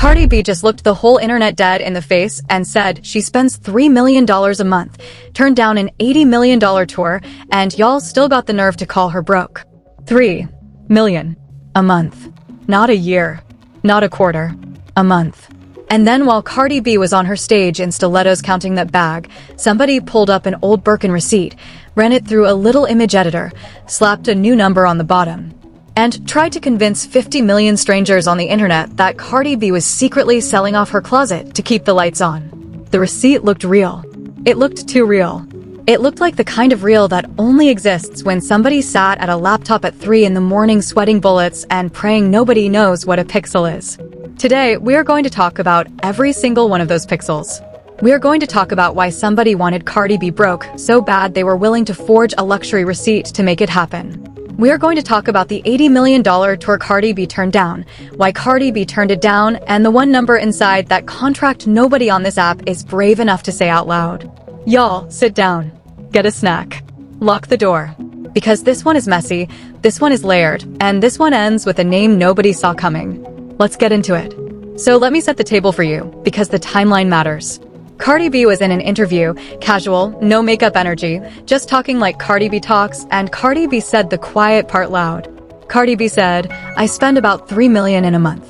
Cardi B just looked the whole internet dead in the face and said she spends $3 million a month, turned down an $80 million tour, and y'all still got the nerve to call her broke. $3 million a month. Not a year. Not a quarter. A month. And then while Cardi B was on her stage in stilettos counting that bag, somebody pulled up an old Birkin receipt, ran it through a little image editor, slapped a new number on the bottom, and tried to convince 50 million strangers on the internet that Cardi B was secretly selling off her closet to keep the lights on. The receipt looked real. It looked too real. It looked like the kind of real that only exists when somebody sat at a laptop at 3 in the morning sweating bullets and praying nobody knows what a pixel is. Today, we are going to talk about every single one of those pixels. We are going to talk about why somebody wanted Cardi B broke so bad they were willing to forge a luxury receipt to make it happen. We are going to talk about the $80 million tour Cardi B turned down, why Cardi B turned it down, and the one number inside that contract nobody on this app is brave enough to say out loud. Y'all, sit down. Get a snack. Lock the door. Because this one is messy, this one is layered, and this one ends with a name nobody saw coming. Let's get into it. So let me set the table for you, because the timeline matters. Cardi B was in an interview, casual, no makeup energy, just talking like Cardi B talks, and Cardi B said the quiet part loud. Cardi B said, "I spend about $3 million in a month."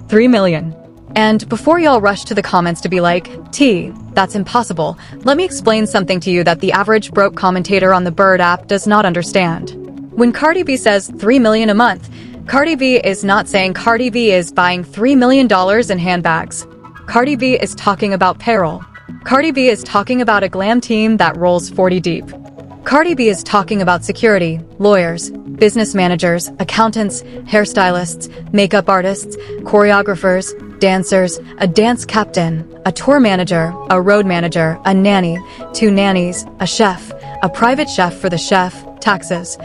$3 million. And before y'all rush to the comments to be like, that's impossible, let me explain something to you that the average broke commentator on the Bird app does not understand. When Cardi B says $3 million a month, Cardi B is not saying Cardi B is buying $3 million in handbags. Cardi B is talking about payroll. Cardi B is talking about a glam team that rolls 40 deep. Cardi B is talking about security, lawyers, business managers, accountants, hairstylists, makeup artists, choreographers, dancers, a dance captain, a tour manager, a road manager, a nanny, 2 nannies, a chef, a private chef for the chef, taxes,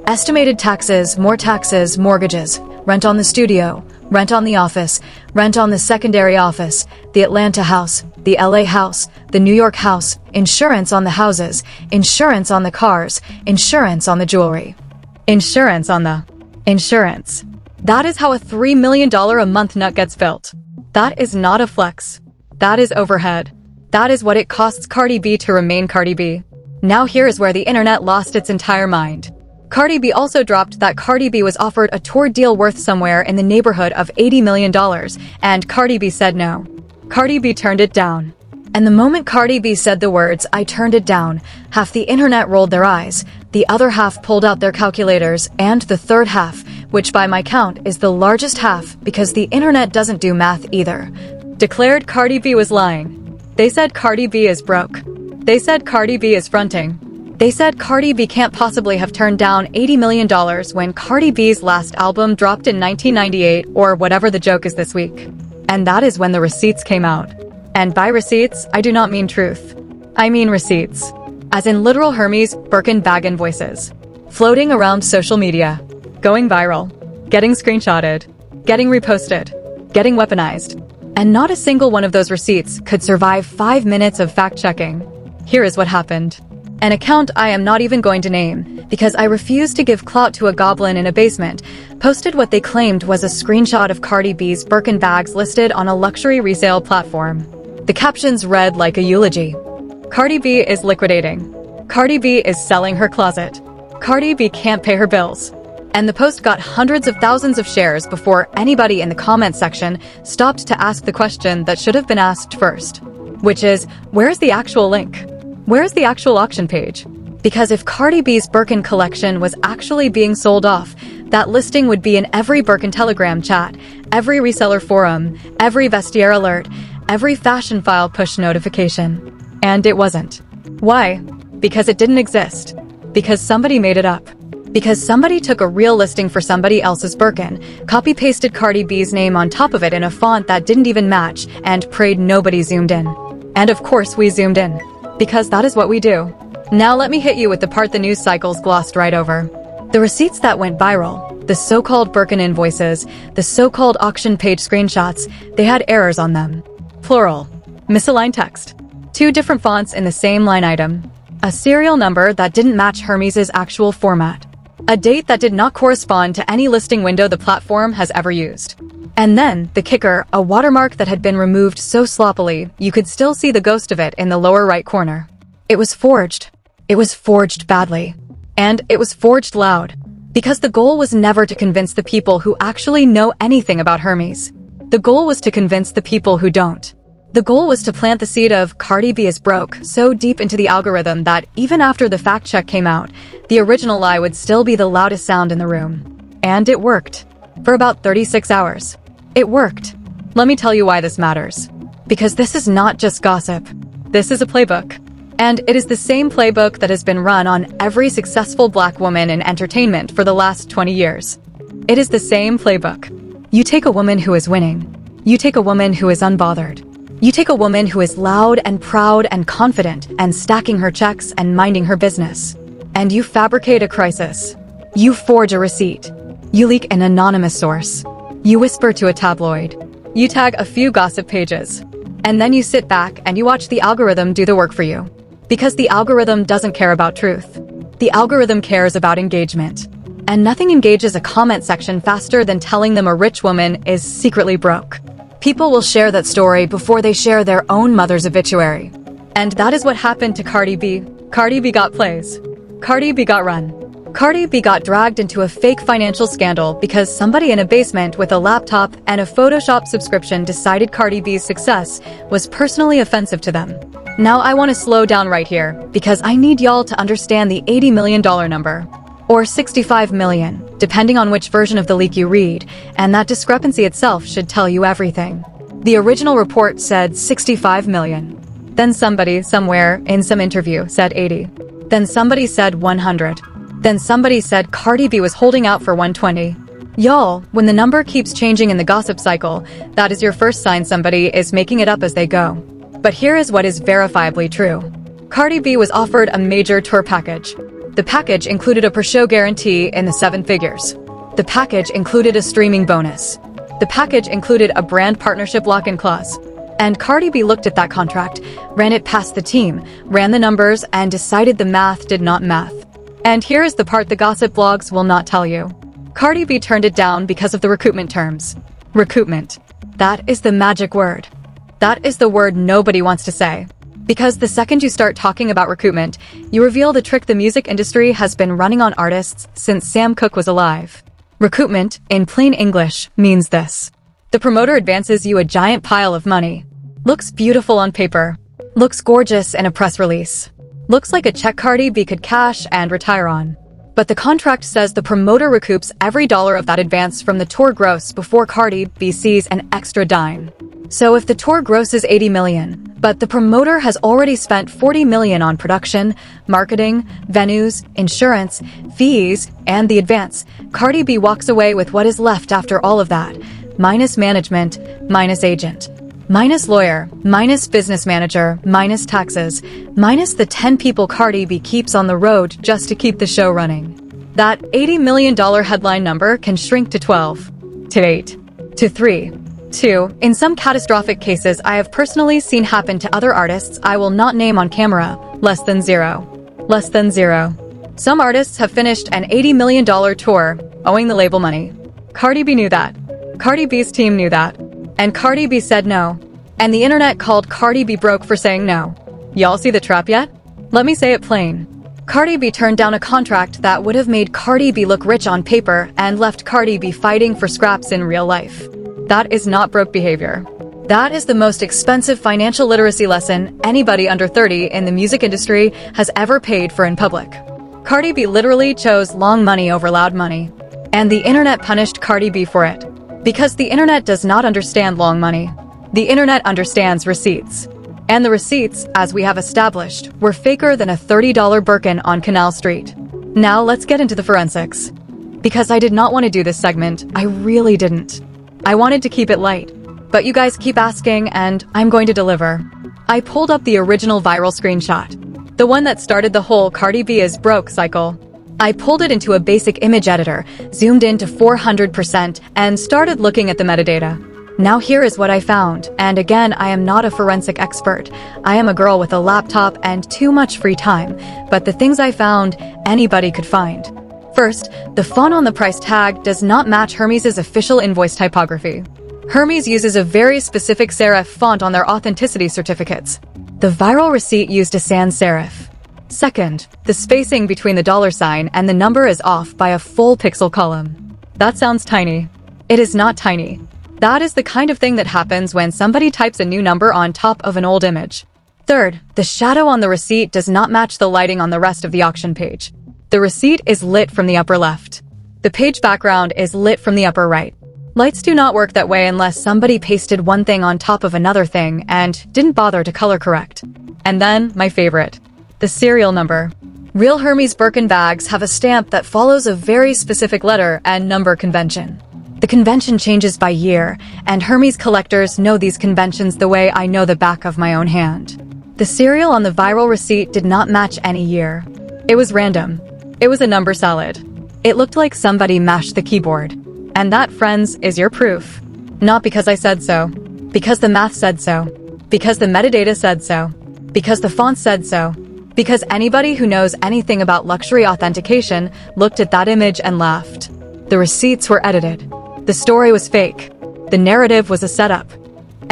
estimated taxes, mortgages, rent on the studio, rent on the office, rent on the secondary office, the Atlanta house, the LA house, the New York house, insurance on the houses, insurance on the cars, insurance on the jewelry, insurance on the insurance. That is how a $3 million a month nut gets built. That is not a flex. That is overhead. That is what it costs Cardi B to remain Cardi B. Now here is where the internet lost its entire mind. Cardi B also dropped that Cardi B was offered a tour deal worth somewhere in the neighborhood of $80 million, and Cardi B said no. Cardi B turned it down. And the moment Cardi B said the words, "I turned it down," half the internet rolled their eyes, the other half pulled out their calculators, and the third half, which by my count is the largest half because the internet doesn't do math either, declared Cardi B was lying. They said Cardi B is broke. They said Cardi B is fronting. They said Cardi B can't possibly have turned down $80 million when Cardi B's last album dropped in 1998 or whatever the joke is this week. And that is when the receipts came out. And by receipts, I do not mean truth. I mean receipts. As in literal Hermes Birkin bag invoices. Floating around social media. Going viral. Getting screenshotted. Getting reposted. Getting weaponized. And not a single one of those receipts could survive 5 minutes of fact-checking. Here is what happened. An account I am not even going to name, because I refuse to give clout to a goblin in a basement, posted what they claimed was a screenshot of Cardi B's Birkin bags listed on a luxury resale platform. The captions read like a eulogy. Cardi B is liquidating. Cardi B is selling her closet. Cardi B can't pay her bills. And the post got hundreds of thousands of shares before anybody in the comments section stopped to ask the question that should have been asked first, which is, where's the actual link? Where's the actual auction page? Because if Cardi B's Birkin collection was actually being sold off, that listing would be in every Birkin Telegram chat, every reseller forum, every vestiaire alert, every fashion file push notification. And it wasn't. Why? Because it didn't exist. Because somebody made it up. Because somebody took a real listing for somebody else's Birkin, copy-pasted Cardi B's name on top of it in a font that didn't even match, and prayed nobody zoomed in. And of course we zoomed in. Because that is what we do. Now let me hit you with the part the news cycles glossed right over. The receipts that went viral, the so-called Birkin invoices, the so-called auction page screenshots, they had errors on them. Plural. Misaligned text. 2 different fonts in the same line item. A serial number that didn't match Hermes' actual format. A date that did not correspond to any listing window the platform has ever used. And then, the kicker, a watermark that had been removed so sloppily, you could still see the ghost of it in the lower right corner. It was forged. It was forged badly. And it was forged loud. Because the goal was never to convince the people who actually know anything about Hermes. The goal was to convince the people who don't. The goal was to plant the seed of Cardi B is broke so deep into the algorithm that even after the fact check came out, the original lie would still be the loudest sound in the room. And it worked. For about 36 hours. It worked. Let me tell you why this matters. Because this is not just gossip. This is a playbook. And it is the same playbook that has been run on every successful black woman in entertainment for the last 20 years. It is the same playbook. You take a woman who is winning. You take a woman who is unbothered. You take a woman who is loud and proud and confident and stacking her checks and minding her business. And you fabricate a crisis. You forge a receipt. You leak an anonymous source. You whisper to a tabloid. You tag a few gossip pages. And then you sit back and you watch the algorithm do the work for you. Because the algorithm doesn't care about truth. The algorithm cares about engagement. And nothing engages a comment section faster than telling them a rich woman is secretly broke. People will share that story before they share their own mother's obituary. And that is what happened to Cardi B. Cardi B got plays. Cardi B got run. Cardi B got dragged into a fake financial scandal because somebody in a basement with a laptop and a Photoshop subscription decided Cardi B's success was personally offensive to them. Now I want to slow down right here because I need y'all to understand the $80 million number. Or 65 million, depending on which version of the leak you read, and that discrepancy itself should tell you everything. The original report said 65 million. Then somebody, somewhere, in some interview, said 80. Then somebody said 100. Then somebody said Cardi B was holding out for 120. Y'all, when the number keeps changing in the gossip cycle, that is your first sign somebody is making it up as they go. But here is what is verifiably true. Cardi B was offered a major tour package. The package included a per-show guarantee in the 7 figures. The package included a streaming bonus. The package included a brand partnership lock-in clause. And Cardi B looked at that contract, ran it past the team, ran the numbers, and decided the math did not math. And here is the part the gossip blogs will not tell you. Cardi B turned it down because of the recoupment terms. Recoupment. That is the magic word. That is the word nobody wants to say. Because the second you start talking about recoupment, you reveal the trick the music industry has been running on artists since Sam Cooke was alive. Recoupment, in plain English, means this. The promoter advances you a giant pile of money. Looks beautiful on paper. Looks gorgeous in a press release. Looks like a check Cardi B could cash and retire on. But the contract says the promoter recoups every dollar of that advance from the tour gross before Cardi B sees an extra dime. So if the tour grosses 80 million, but the promoter has already spent 40 million on production, marketing, venues, insurance, fees, and the advance, Cardi B walks away with what is left after all of that, minus management, minus agent, minus lawyer, minus business manager, minus taxes, minus the 10 people Cardi B keeps on the road just to keep the show running. That $80 million headline number can shrink to 12, to 8, to 3, 2. In some catastrophic cases I have personally seen happen to other artists I will not name on camera, less than 0. Less than 0. Some artists have finished an $80 million tour, owing the label money. Cardi B knew that. Cardi B's team knew that. And Cardi B said no. And the internet called Cardi B broke for saying no. Y'all see the trap yet? Let me say it plain. Cardi B turned down a contract that would have made Cardi B look rich on paper and left Cardi B fighting for scraps in real life. That is not broke behavior. That is the most expensive financial literacy lesson anybody under 30 in the music industry has ever paid for in public. Cardi B literally chose long money over loud money. And the internet punished Cardi B for it. Because the internet does not understand long money. The internet understands receipts. And the receipts, as we have established, were faker than a $30 Birkin on Canal Street. Now let's get into the forensics. Because I did not want to do this segment, I really didn't. I wanted to keep it light. But you guys keep asking, and I'm going to deliver. I pulled up the original viral screenshot. The one that started the whole Cardi B is broke cycle. I pulled it into a basic image editor, zoomed in to 400%, and started looking at the metadata. Now here is what I found, and again, I am not a forensic expert. I am a girl with a laptop and too much free time, but the things I found, anybody could find. First, the font on the price tag does not match Hermes' official invoice typography. Hermes uses a very specific serif font on their authenticity certificates. The viral receipt used a sans serif. Second, the spacing between the dollar sign and the number is off by a full pixel column. That sounds tiny. It is not tiny. That is the kind of thing that happens when somebody types a new number on top of an old image. Third, the shadow on the receipt does not match the lighting on the rest of the auction page. The receipt is lit from the upper left. The page background is lit from the upper right. Lights do not work that way unless somebody pasted one thing on top of another thing and didn't bother to color correct. And then, my favorite, the serial number. Real Hermes Birkin bags have a stamp that follows a very specific letter and number convention. The convention changes by year, and Hermes collectors know these conventions the way I know the back of my own hand. The serial on the viral receipt did not match any year. It was random. It was a number salad. It looked like somebody mashed the keyboard. And that, friends, is your proof. Not because I said so. Because the math said so. Because the metadata said so. Because the font said so. Because anybody who knows anything about luxury authentication looked at that image and laughed. The receipts were edited. The story was fake. The narrative was a setup.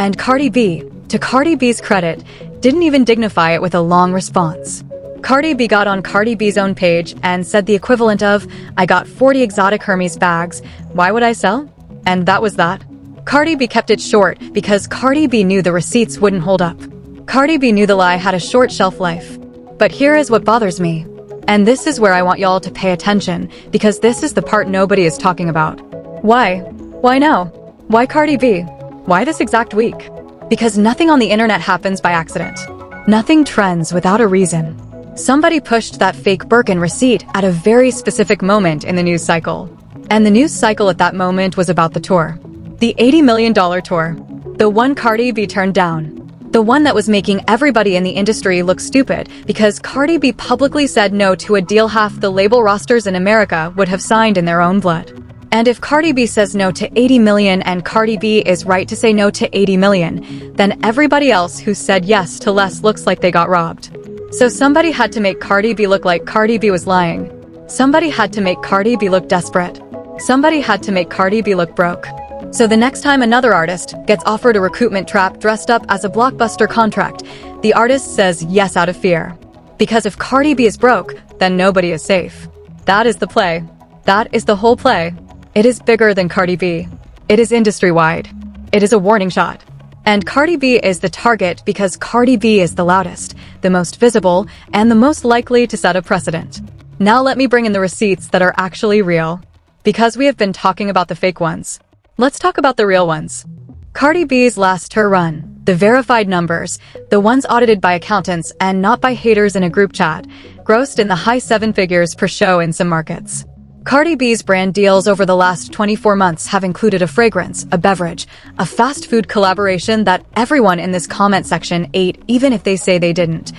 And Cardi B, to Cardi B's credit, didn't even dignify it with a long response. Cardi B got on Cardi B's own page and said the equivalent of, "I got 40 exotic Hermes bags. Why would I sell?" And that was that. Cardi B kept it short because Cardi B knew the receipts wouldn't hold up. Cardi B knew the lie had a short shelf life. But here is what bothers me. And this is where I want y'all to pay attention, because this is the part nobody is talking about. Why? Why now? Why Cardi B? Why this exact week? Because nothing on the internet happens by accident. Nothing trends without a reason. Somebody pushed that fake Birkin receipt at a very specific moment in the news cycle. And the news cycle at that moment was about the tour. The $80 million tour. The one Cardi B turned down. The one that was making everybody in the industry look stupid because Cardi B publicly said no to a deal half the label rosters in America would have signed in their own blood. And if Cardi B says no to 80 million and Cardi B is right to say no to 80 million, then everybody else who said yes to less looks like they got robbed. So somebody had to make Cardi B look like Cardi B was lying. Somebody had to make Cardi B look desperate. Somebody had to make Cardi B look broke. So the next time another artist gets offered a recoupment trap dressed up as a blockbuster contract, the artist says yes out of fear. Because if Cardi B is broke, then nobody is safe. That is the play. That is the whole play. It is bigger than Cardi B. It is industry-wide. It is a warning shot. And Cardi B is the target because Cardi B is the loudest, the most visible, and the most likely to set a precedent. Now let me bring in the receipts that are actually real. Because we have been talking about the fake ones. Let's talk about the real ones. Cardi B's last tour run, the verified numbers, the ones audited by accountants and not by haters in a group chat, grossed in the high seven figures per show in some markets. Cardi B's brand deals over the last 24 months have included a fragrance, a beverage, a fast food collaboration that everyone in this comment section ate even if they say they didn't,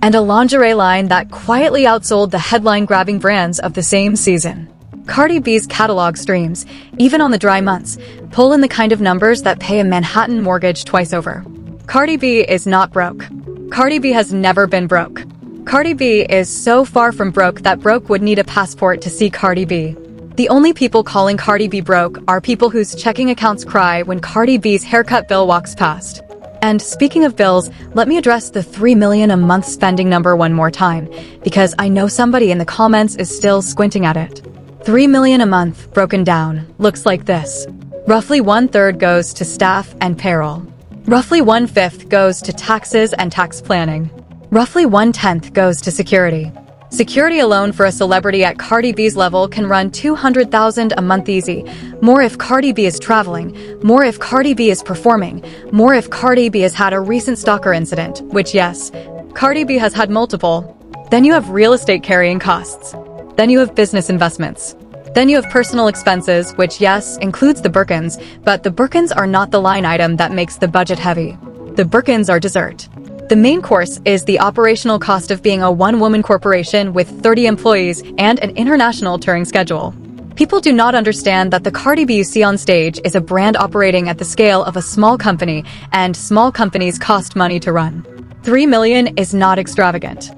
and a lingerie line that quietly outsold the headline-grabbing brands of the same season. Cardi B's catalog streams, even on the dry months, pull in the kind of numbers that pay a Manhattan mortgage twice over. Cardi B is not broke. Cardi B has never been broke. Cardi B is so far from broke that broke would need a passport to see Cardi B. The only people calling Cardi B broke are people whose checking accounts cry when Cardi B's haircut bill walks past. And speaking of bills, let me address the $3 million a month spending number one more time, because I know somebody in the comments is still squinting at it. $3 million a month, broken down, looks like this. Roughly 1/3 goes to staff and payroll. Roughly 1/5 goes to taxes and tax planning. Roughly 1/10 goes to security. Security alone for a celebrity at Cardi B's level can run $200,000 a month easy. More if Cardi B is traveling, more if Cardi B is performing, more if Cardi B has had a recent stalker incident, which yes, Cardi B has had multiple. Then you have real estate carrying costs. Then you have business investments. Then you have personal expenses, which yes, includes the Birkins, but the Birkins are not the line item that makes the budget heavy. The Birkins are dessert. The main course is the operational cost of being a one-woman corporation with 30 employees and an international touring schedule. People do not understand that the Cardi B you see on stage is a brand operating at the scale of a small company, and small companies cost money to run. $3 million is not extravagant.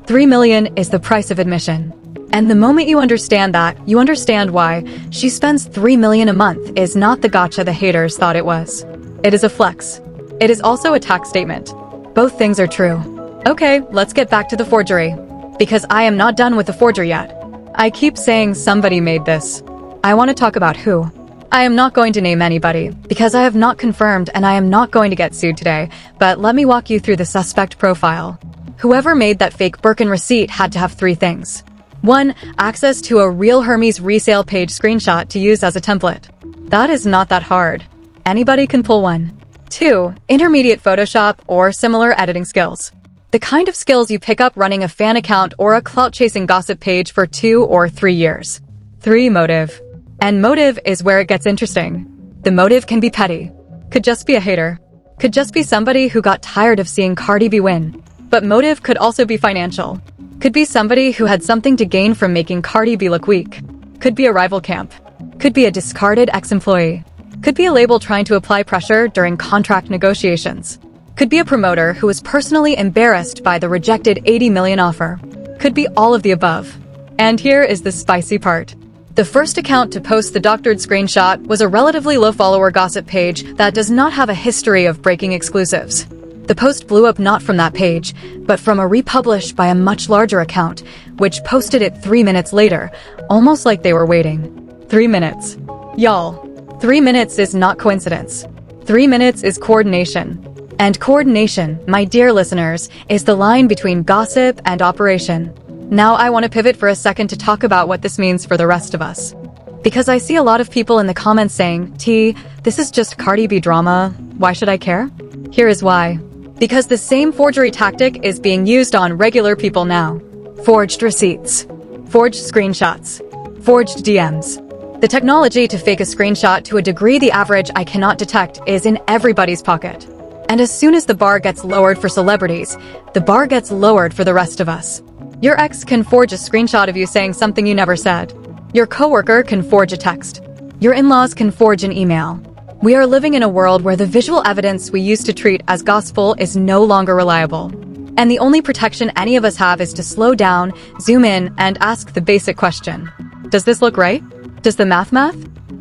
$3 million is the price of admission. And the moment you understand that, you understand why she spends $3 million a month is not the gotcha the haters thought it was. It is a flex. It is also a tax statement. Both things are true. Okay, let's get back to the forgery. Because I am not done with the forgery yet. I keep saying somebody made this. I want to talk about who. I am not going to name anybody, because I have not confirmed and I am not going to get sued today, but let me walk you through the suspect profile. Whoever made that fake Birkin receipt had to have 3 things. 1. Access to a real Hermes resale page screenshot to use as a template. That is not that hard. Anybody can pull one. 2. Intermediate Photoshop or similar editing skills. The kind of skills you pick up running a fan account or a clout-chasing gossip page for 2 or 3 years. 3. Motive. And motive is where it gets interesting. The motive can be petty. Could just be a hater. Could just be somebody who got tired of seeing Cardi B win. But motive could also be financial. Could be somebody who had something to gain from making Cardi B look weak. Could be a rival camp. Could be a discarded ex-employee. Could be a label trying to apply pressure during contract negotiations. Could be a promoter who was personally embarrassed by the rejected $80 million offer. Could be all of the above. And here is the spicy part. The first account to post the doctored screenshot was a relatively low-follower gossip page that does not have a history of breaking exclusives. The post blew up not from that page, but from a republish by a much larger account, which posted it 3 minutes later, almost like they were waiting. 3 minutes. Y'all, 3 minutes is not coincidence. 3 minutes is coordination. And coordination, my dear listeners, is the line between gossip and operation. Now I want to pivot for a second to talk about what this means for the rest of us. Because I see a lot of people in the comments saying, T, this is just Cardi B drama, why should I care? Here is why. Because the same forgery tactic is being used on regular people now. Forged receipts. Forged screenshots. Forged DMs. The technology to fake a screenshot to a degree the average eye cannot detect is in everybody's pocket. And as soon as the bar gets lowered for celebrities, the bar gets lowered for the rest of us. Your ex can forge a screenshot of you saying something you never said. Your coworker can forge a text. Your in-laws can forge an email. We are living in a world where the visual evidence we used to treat as gospel is no longer reliable. And the only protection any of us have is to slow down, zoom in, and ask the basic question. Does this look right? Does the math?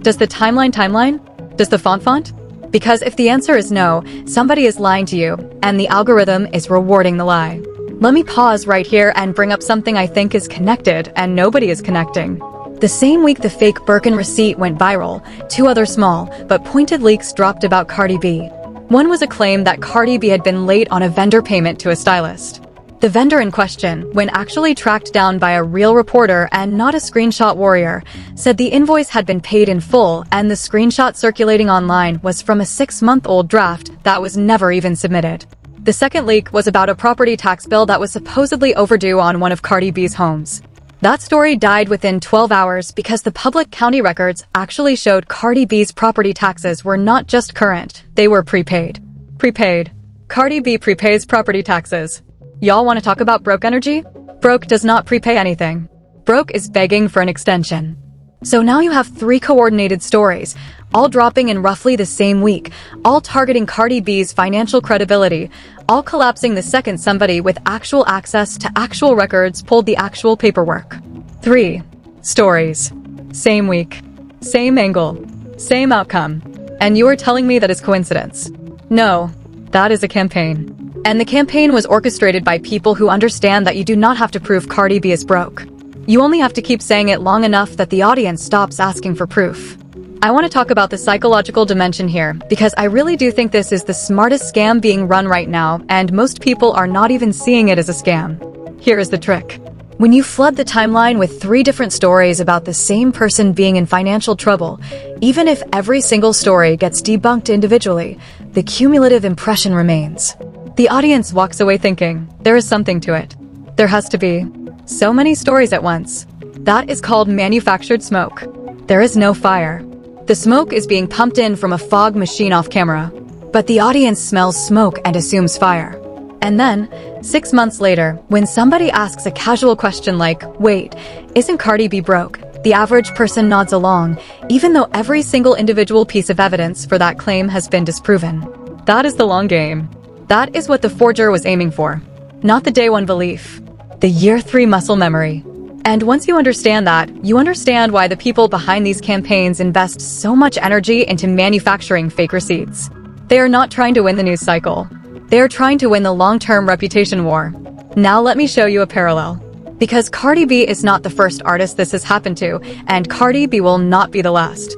Does the timeline? Does the font? Because if the answer is no, somebody is lying to you, and the algorithm is rewarding the lie. Let me pause right here and bring up something I think is connected and nobody is connecting. The same week the fake Birkin receipt went viral, 2 other small but pointed leaks dropped about Cardi B. One was a claim that Cardi B had been late on a vendor payment to a stylist. The vendor in question, when actually tracked down by a real reporter and not a screenshot warrior, said the invoice had been paid in full and the screenshot circulating online was from a 6-month-old draft that was never even submitted. The second leak was about a property tax bill that was supposedly overdue on one of Cardi B's homes. That story died within 12 hours because the public county records actually showed Cardi B's property taxes were not just current, they were prepaid. Prepaid. Cardi B prepays property taxes. Y'all want to talk about broke energy? Broke does not prepay anything. Broke is begging for an extension. So now you have 3 coordinated stories, all dropping in roughly the same week, all targeting Cardi B's financial credibility, all collapsing the second somebody with actual access to actual records pulled the actual paperwork. 3 stories. Same week. Same angle. Same outcome. And you are telling me that is coincidence? No, that is a campaign. And the campaign was orchestrated by people who understand that you do not have to prove Cardi B is broke. You only have to keep saying it long enough that the audience stops asking for proof. I want to talk about the psychological dimension here, because I really do think this is the smartest scam being run right now, and most people are not even seeing it as a scam. Here is the trick. When you flood the timeline with 3 different stories about the same person being in financial trouble, even if every single story gets debunked individually, the cumulative impression remains. The audience walks away thinking, there is something to it. There has to be. So many stories at once. That is called manufactured smoke. There is no fire. The smoke is being pumped in from a fog machine off camera. But the audience smells smoke and assumes fire. And then, 6 months later, when somebody asks a casual question like, wait, isn't Cardi B broke? The average person nods along, even though every single individual piece of evidence for that claim has been disproven. That is the long game. That is what the forger was aiming for. Not the day 1 belief. The year 3 muscle memory. And once you understand that, you understand why the people behind these campaigns invest so much energy into manufacturing fake receipts. They are not trying to win the news cycle. They are trying to win the long-term reputation war. Now let me show you a parallel. Because Cardi B is not the first artist this has happened to, and Cardi B will not be the last.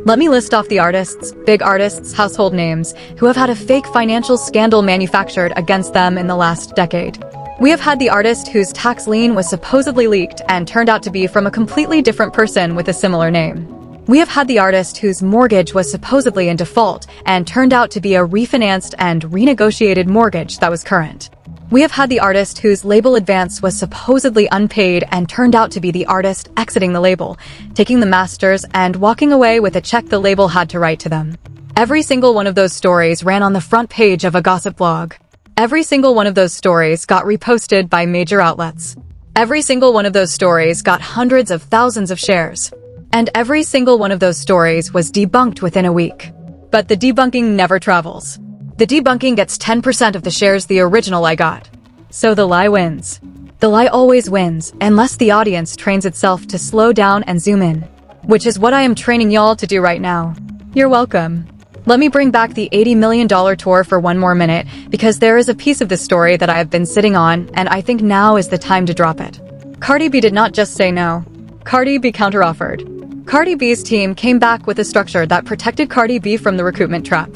Let me list off the artists, big artists, household names, who have had a fake financial scandal manufactured against them in the last decade. We have had the artist whose tax lien was supposedly leaked and turned out to be from a completely different person with a similar name. We have had the artist whose mortgage was supposedly in default and turned out to be a refinanced and renegotiated mortgage that was current. We have had the artist whose label advance was supposedly unpaid and turned out to be the artist exiting the label, taking the masters and walking away with a check the label had to write to them. Every single one of those stories ran on the front page of a gossip blog. Every single one of those stories got reposted by major outlets. Every single one of those stories got hundreds of thousands of shares. And every single one of those stories was debunked within a week. But the debunking never travels. The debunking gets 10% of the shares the original lie got. So the lie wins. The lie always wins, unless the audience trains itself to slow down and zoom in. Which is what I am training y'all to do right now. You're welcome. Let me bring back the $80 million tour for one more minute, because there is a piece of this story that I have been sitting on, and I think now is the time to drop it. Cardi B did not just say no. Cardi B counteroffered. Cardi B's team came back with a structure that protected Cardi B from the recoupment trap.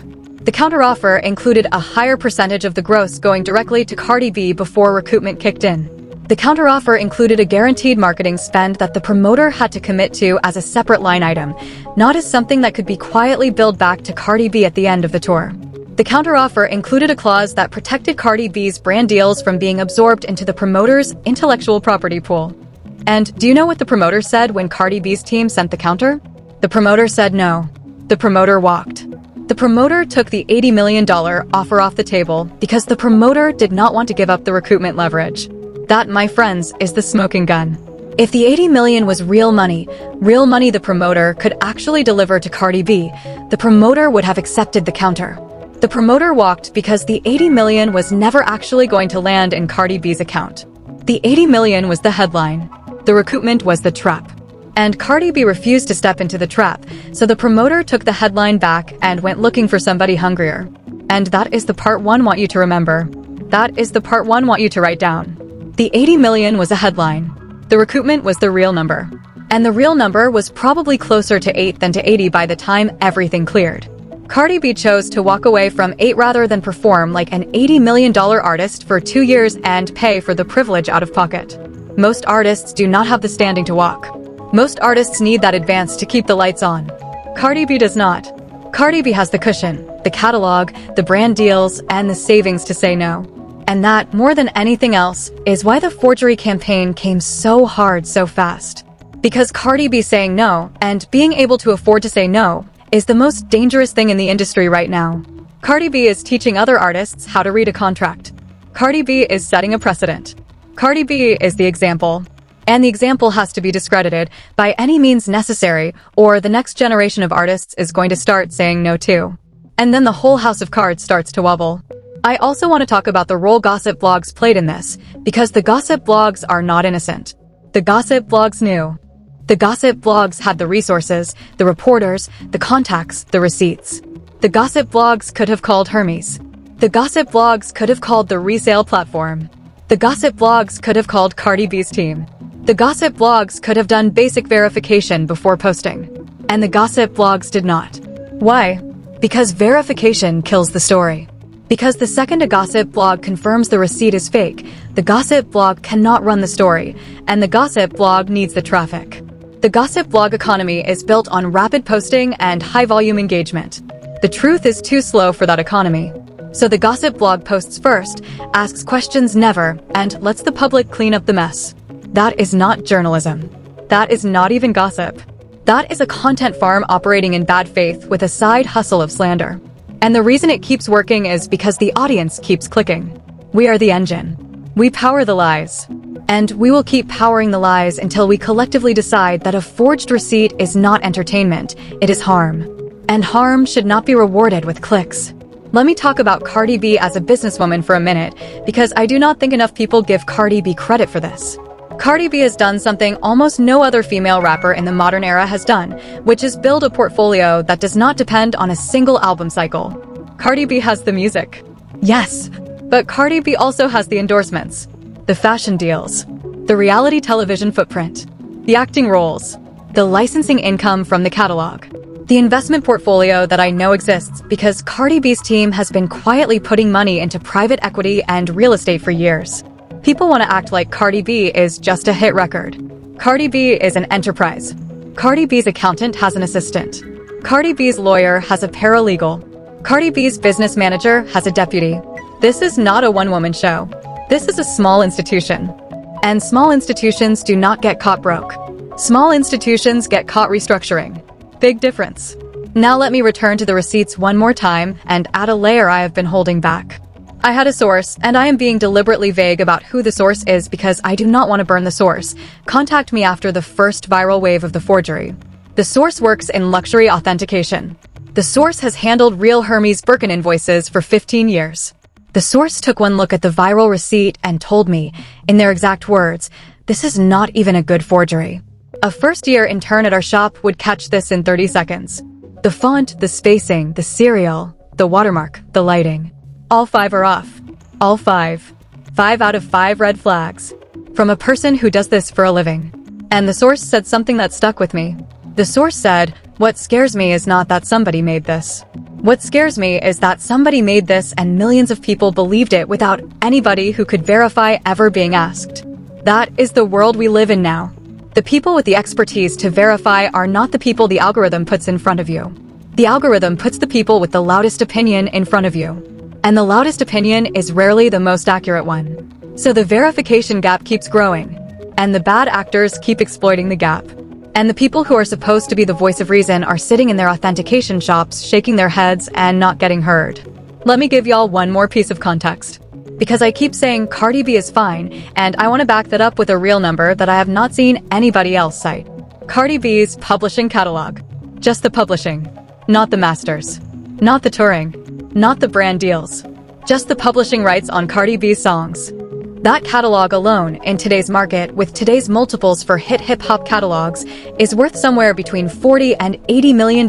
The counteroffer included a higher percentage of the gross going directly to Cardi B before recoupment kicked in. The counteroffer included a guaranteed marketing spend that the promoter had to commit to as a separate line item, not as something that could be quietly billed back to Cardi B at the end of the tour. The counteroffer included a clause that protected Cardi B's brand deals from being absorbed into the promoter's intellectual property pool. And do you know what the promoter said when Cardi B's team sent the counter? The promoter said no. The promoter walked. The promoter took the $80 million offer off the table because the promoter did not want to give up the recoupment leverage. That, my friends, is the smoking gun. If the $80 million was real money the promoter could actually deliver to Cardi B, the promoter would have accepted the counter. The promoter walked because the $80 million was never actually going to land in Cardi B's account. The $80 million was the headline. The recoupment was the trap. And Cardi B refused to step into the trap, so the promoter took the headline back and went looking for somebody hungrier. And that is the part one want you to remember. That is the part one want you to write down. The $80 million was a headline. The recoupment was the real number. And the real number was probably closer to 8 than to 80 by the time everything cleared. Cardi B chose to walk away from 8 rather than perform like an $80 million artist for 2 years and pay for the privilege out of pocket. Most artists do not have the standing to walk. Most artists need that advance to keep the lights on. Cardi B does not. Cardi B has the cushion, the catalog, the brand deals, and the savings to say no. And that, more than anything else, is why the forgery campaign came so hard so fast. Because Cardi B saying no, and being able to afford to say no, is the most dangerous thing in the industry right now. Cardi B is teaching other artists how to read a contract. Cardi B is setting a precedent. Cardi B is the example. And the example has to be discredited by any means necessary, or the next generation of artists is going to start saying no too. And then the whole house of cards starts to wobble. I also want to talk about the role gossip blogs played in this, because the gossip blogs are not innocent. The gossip blogs knew. The gossip blogs had the resources, the reporters, the contacts, the receipts. The gossip blogs could have called Hermes. The gossip blogs could have called the resale platform. The gossip blogs could have called Cardi B's team. The gossip blogs could have done basic verification before posting. And the gossip blogs did not. Why? Because verification kills the story. Because the second a gossip blog confirms the receipt is fake, the gossip blog cannot run the story, and the gossip blog needs the traffic. The gossip blog economy is built on rapid posting and high-volume engagement. The truth is too slow for that economy. So the gossip blog posts first, asks questions never, and lets the public clean up the mess. That is not journalism. That is not even gossip. That is a content farm operating in bad faith with a side hustle of slander. And the reason it keeps working is because the audience keeps clicking. We are the engine. We power the lies. And we will keep powering the lies until we collectively decide that a forged receipt is not entertainment, it is harm. And harm should not be rewarded with clicks. Let me talk about Cardi B as a businesswoman for a minute, because I do not think enough people give Cardi B credit for this. Cardi B has done something almost no other female rapper in the modern era has done, which is build a portfolio that does not depend on a single album cycle. Cardi B has the music. Yes, but Cardi B also has the endorsements, the fashion deals, the reality television footprint, the acting roles, the licensing income from the catalog, the investment portfolio that I know exists because Cardi B's team has been quietly putting money into private equity and real estate for years. People want to act like Cardi B is just a hit record. Cardi B is an enterprise. Cardi B's accountant has an assistant. Cardi B's lawyer has a paralegal. Cardi B's business manager has a deputy. This is not a one-woman show. This is a small institution. And small institutions do not get caught broke. Small institutions get caught restructuring. Big difference. Now let me return to the receipts one more time and add a layer I have been holding back. I had a source, and I am being deliberately vague about who the source is because I do not want to burn the source. Contact me after the first viral wave of the forgery. The source works in luxury authentication. The source has handled real Hermes Birkin invoices for 15 years. The source took one look at the viral receipt and told me, in their exact words, this is not even a good forgery. A first-year intern at our shop would catch this in 30 seconds. The font, the spacing, the serial, the watermark, the lighting. All 5 are off. All 5. 5 out of 5 red flags. From a person who does this for a living. And the source said something that stuck with me. The source said, what scares me is not that somebody made this. What scares me is that somebody made this and millions of people believed it without anybody who could verify ever being asked. That is the world we live in now. The people with the expertise to verify are not the people the algorithm puts in front of you. The algorithm puts the people with the loudest opinion in front of you. And the loudest opinion is rarely the most accurate one. So the verification gap keeps growing. And the bad actors keep exploiting the gap. And the people who are supposed to be the voice of reason are sitting in their authentication shops, shaking their heads and not getting heard. Let me give y'all one more piece of context. Because I keep saying Cardi B is fine, and I want to back that up with a real number that I have not seen anybody else cite. Cardi B's publishing catalog. Just the publishing. Not the masters. Not the touring. Not the brand deals. Just the publishing rights on Cardi B's songs. That catalog alone, in today's market, with today's multiples for hip-hop catalogs, is worth somewhere between $40 and $80 million,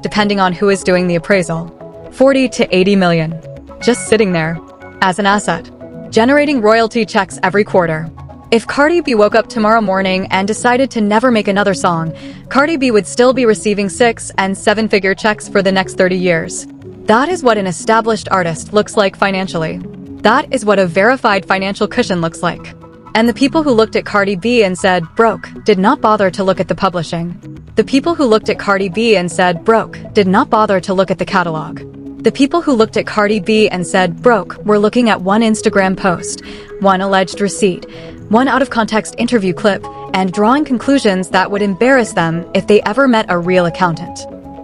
depending on who is doing the appraisal. 40 to 80 million. Just sitting there. As an asset. Generating royalty checks every quarter. If Cardi B woke up tomorrow morning and decided to never make another song, Cardi B would still be receiving 6- and 7-figure checks for the next 30 years. That is what an established artist looks like financially. That is what a verified financial cushion looks like. And the people who looked at Cardi B and said, broke, did not bother to look at the publishing. The people who looked at Cardi B and said, broke, did not bother to look at the catalog. The people who looked at Cardi B and said, broke, were looking at one Instagram post, one alleged receipt, one out-of-context interview clip, and drawing conclusions that would embarrass them if they ever met a real accountant.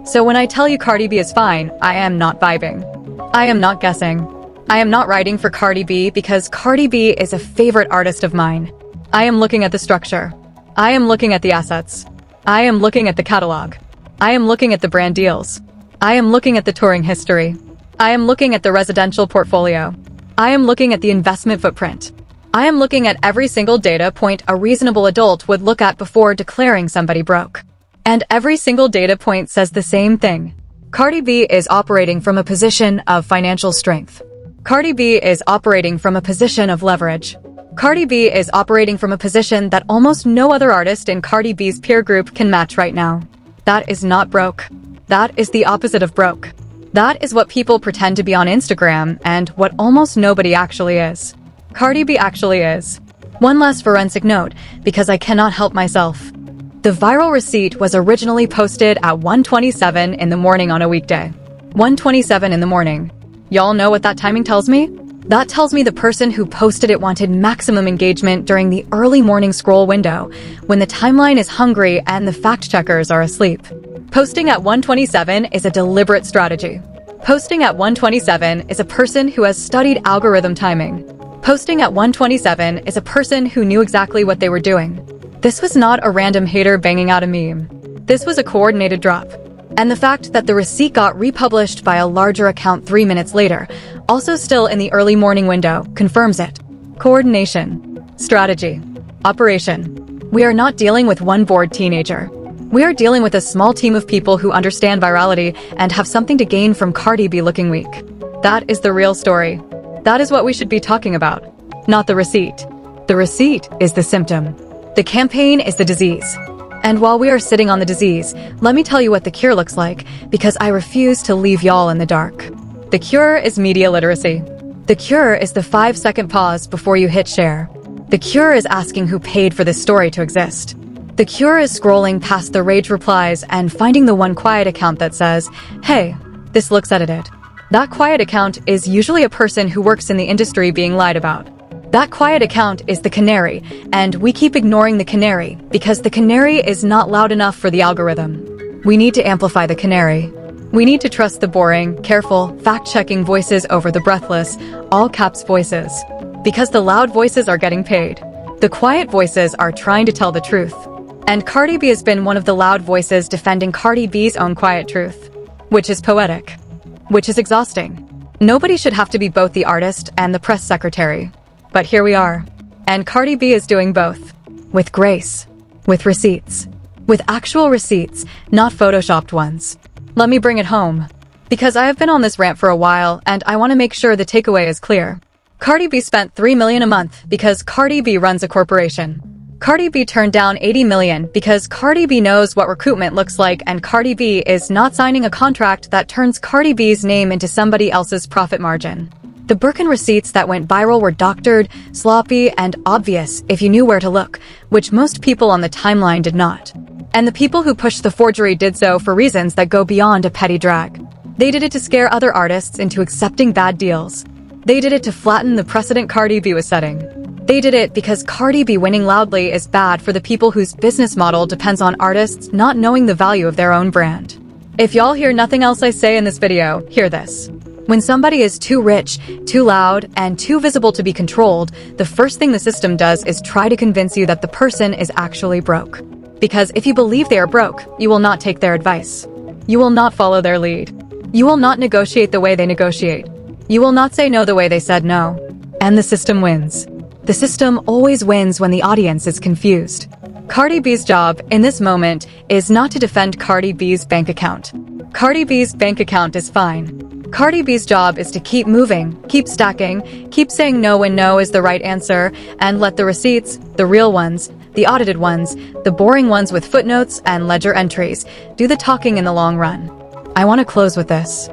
So when I tell you Cardi B is fine, I am not vibing. I am not guessing. I am not writing for Cardi B because Cardi B is a favorite artist of mine. I am looking at the structure. I am looking at the assets. I am looking at the catalog. I am looking at the brand deals. I am looking at the touring history. I am looking at the residential portfolio. I am looking at the investment footprint. I am looking at every single data point a reasonable adult would look at before declaring somebody broke. And every single data point says the same thing. Cardi B is operating from a position of financial strength. Cardi B is operating from a position of leverage. Cardi B is operating from a position that almost no other artist in Cardi B's peer group can match right now. That is not broke. That is the opposite of broke. That is what people pretend to be on Instagram and what almost nobody actually is. Cardi B actually is. One last forensic note, because I cannot help myself. The viral receipt was originally posted at 1:27 in the morning on a weekday. 1:27 in the morning. Y'all know what that timing tells me? That tells me the person who posted it wanted maximum engagement during the early morning scroll window, when the timeline is hungry and the fact-checkers are asleep. Posting at 1:27 is a deliberate strategy. Posting at 1:27 is a person who has studied algorithm timing. Posting at 1:27 is a person who knew exactly what they were doing. This was not a random hater banging out a meme. This was a coordinated drop. And the fact that the receipt got republished by a larger account 3 minutes later, also still in the early morning window, confirms it. Coordination. Strategy. Operation. We are not dealing with one bored teenager. We are dealing with a small team of people who understand virality and have something to gain from Cardi B looking weak. That is the real story. That is what we should be talking about, not the receipt. The receipt is the symptom. The campaign is the disease. And while we are sitting on the disease, let me tell you what the cure looks like, because I refuse to leave y'all in the dark. The cure is media literacy. The cure is the 5-second pause before you hit share. The cure is asking who paid for this story to exist. The cure is scrolling past the rage replies and finding the one quiet account that says, "Hey, this looks edited." That quiet account is usually a person who works in the industry being lied about. That quiet account is the canary, and we keep ignoring the canary because the canary is not loud enough for the algorithm. We need to amplify the canary. We need to trust the boring, careful, fact-checking voices over the breathless, all-caps voices. Because the loud voices are getting paid. The quiet voices are trying to tell the truth. And Cardi B has been one of the loud voices defending Cardi B's own quiet truth. Which is poetic. Which is exhausting. Nobody should have to be both the artist and the press secretary. But here we are. And Cardi B is doing both. With grace. With receipts. With actual receipts, not photoshopped ones. Let me bring it home. Because I have been on this rant for a while, and I want to make sure the takeaway is clear. Cardi B spent $3 million a month because Cardi B runs a corporation. Cardi B turned down $80 million because Cardi B knows what recoupment looks like, and Cardi B is not signing a contract that turns Cardi B's name into somebody else's profit margin. The Birkin receipts that went viral were doctored, sloppy, and obvious if you knew where to look, which most people on the timeline did not. And the people who pushed the forgery did so for reasons that go beyond a petty drag. They did it to scare other artists into accepting bad deals. They did it to flatten the precedent Cardi B was setting. They did it because Cardi B winning loudly is bad for the people whose business model depends on artists not knowing the value of their own brand. If y'all hear nothing else I say in this video, hear this. When somebody is too rich, too loud, and too visible to be controlled, the first thing the system does is try to convince you that the person is actually broke. Because if you believe they are broke, you will not take their advice. You will not follow their lead. You will not negotiate the way they negotiate. You will not say no the way they said no. And the system wins. The system always wins when the audience is confused. Cardi B's job, in this moment, is not to defend Cardi B's bank account. Cardi B's bank account is fine. Cardi B's job is to keep moving, keep stacking, keep saying no when no is the right answer, and let the receipts, the real ones, the audited ones, the boring ones with footnotes and ledger entries, do the talking in the long run. I want to close with this.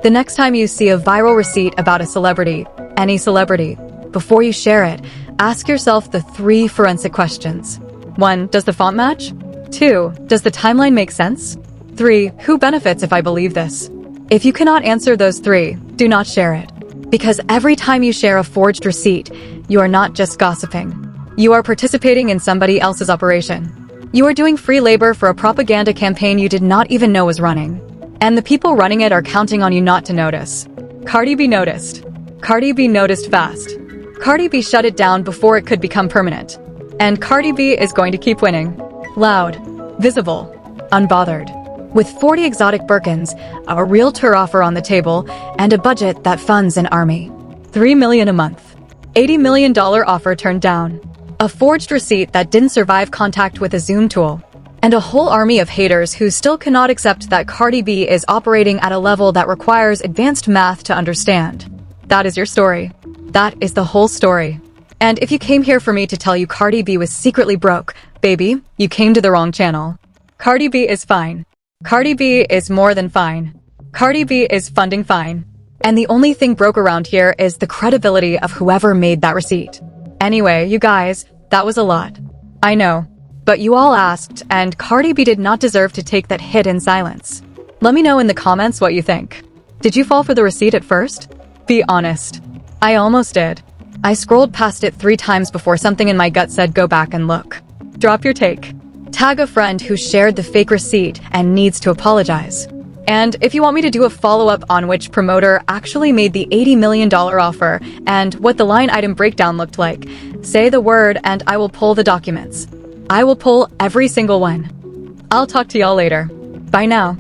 The next time you see a viral receipt about a celebrity, any celebrity, before you share it, ask yourself the 3 forensic questions. 1. Does the font match? 2. Does the timeline make sense? 3. Who benefits if I believe this? If you cannot answer those 3, do not share it. Because every time you share a forged receipt, you are not just gossiping. You are participating in somebody else's operation. You are doing free labor for a propaganda campaign you did not even know was running. And the people running it are counting on you not to notice. Cardi B noticed. Cardi B noticed fast. Cardi B shut it down before it could become permanent. And Cardi B is going to keep winning. Loud, visible, unbothered. With 40 exotic Birkins, a realtor offer on the table, and a budget that funds an army. $3 million a month. $80 million offer turned down. A forged receipt that didn't survive contact with a Zoom tool. And a whole army of haters who still cannot accept that Cardi B is operating at a level that requires advanced math to understand. That is your story. That is the whole story. And if you came here for me to tell you Cardi B was secretly broke, baby, you came to the wrong channel. Cardi B is fine. Cardi B is more than fine. Cardi B is funding fine. And the only thing broke around here is the credibility of whoever made that receipt. Anyway, you guys, that was a lot. I know. But you all asked, and Cardi B did not deserve to take that hit in silence. Let me know in the comments what you think. Did you fall for the receipt at first? Be honest. I almost did. I scrolled past it 3 times before something in my gut said go back and look. Drop your take. Tag a friend who shared the fake receipt and needs to apologize. And if you want me to do a follow-up on which promoter actually made the $80 million offer and what the line item breakdown looked like, say the word and I will pull the documents. I will pull every single one. I'll talk to y'all later. Bye now.